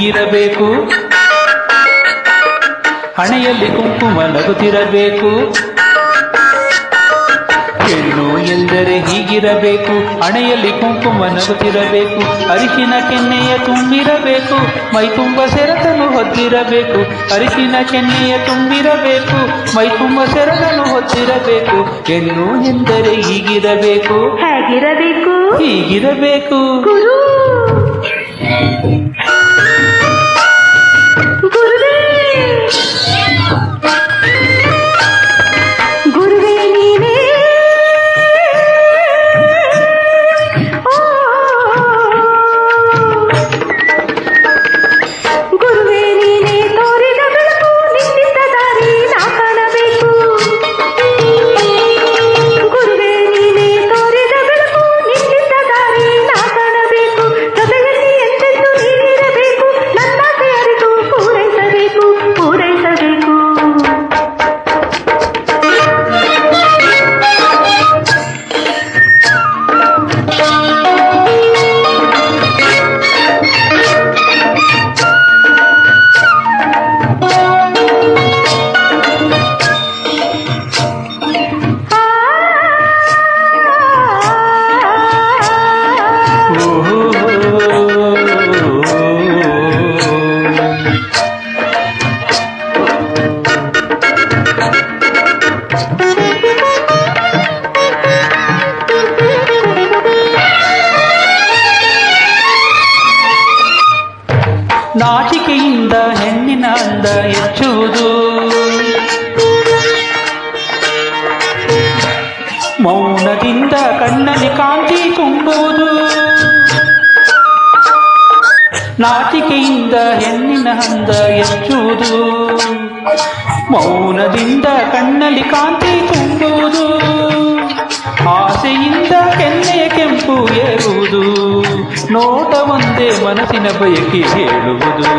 ಹೀಗಿರಬೇಕು, ಹಣೆಯಲ್ಲಿ ಕುಂಕುಮ ನಗುತ್ತಿರಬೇಕು. ಹೆಣ್ಣು ಎಂದರೆ ಹೀಗಿರಬೇಕು, ಹಣೆಯಲ್ಲಿ ಕುಂಕುಮ ನಗುತ್ತಿರಬೇಕು. ಅರಿಶಿನ ಕೆನ್ನೆಯ ತುಂಬಿರಬೇಕು, ಮೈ ತುಂಬ ಸೆರಗನ್ನು ಹೊದ್ದಿರಬೇಕು. ಅರಿಶಿನ ಕೆನ್ನೆಯ ತುಂಬಿರಬೇಕು, ಮೈ ತುಂಬ ಸೆರಗನ್ನು ಹೊದ್ದಿರಬೇಕು. ಹೆಣ್ಣು ಎಂದರೆ ಹೀಗಿರಬೇಕು, ಹೇಗಿರಬೇಕು, ಹೀಗಿರಬೇಕು. ನಾಚಿಕೆಯಿಂದ ಹೆಣ್ಣಿನ ಅಂದ ಹೆಚ್ಚುವುದು, ಮೌನದಿಂದ ಕಣ್ಣಲ್ಲಿ ಕಾಂತಿ ತುಂಬುವುದು. ನಾಚಿಕೆಯಿಂದ ಹೆಣ್ಣಿನ ಅಂದ ಹೆಚ್ಚುವುದು, ಮೌನದಿಂದ ಕಣ್ಣಲ್ಲಿ ಕಾಂತಿ ತುಂಬುವುದು. ಆಸೆಯಿಂದ ಕೆನ್ನೆಯ ಕೆಂಪು ಏರುವುದು, ನೋಟ ಒಂದೇ ಮನಸ್ಸಿನ ಬಯಕೆ ಹೇಳುವುದು.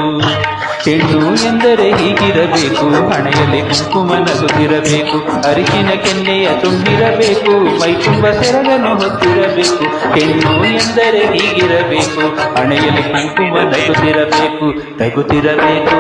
ಹೆಣ್ಣು ಎಂದರೆ ಹೀಗಿರಬೇಕು, ಹಣೆಯಲ್ಲಿ ಕುಂಕುಮ ನಗುತ್ತಿರಬೇಕು. ಅರಿಶಿನ ಕೆನ್ನೆಯ ತುಂಬಿರಬೇಕು, ಮೈ ತುಂಬ ಸೆರಗನ್ನು ಹೊತ್ತಿರಬೇಕು. ಹೆಣ್ಣು ಎಂದರೆ ಹೀಗಿರಬೇಕು, ಹಣೆಯಲ್ಲಿ ಕುಂಕುಮ ನಗುತ್ತಿರಬೇಕು, ನಗುತ್ತಿರಬೇಕು.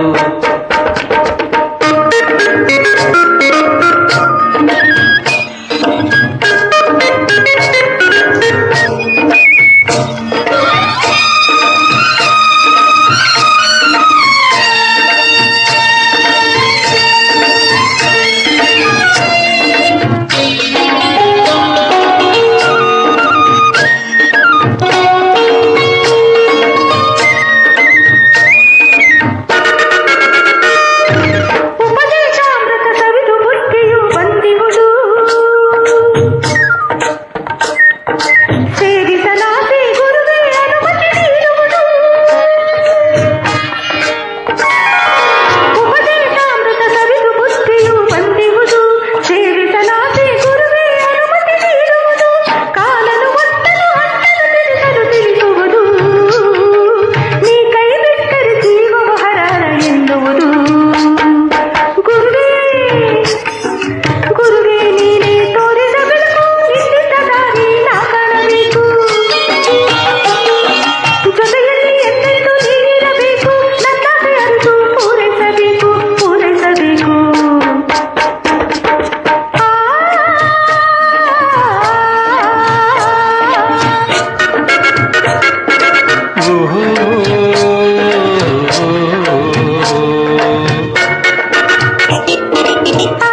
Oh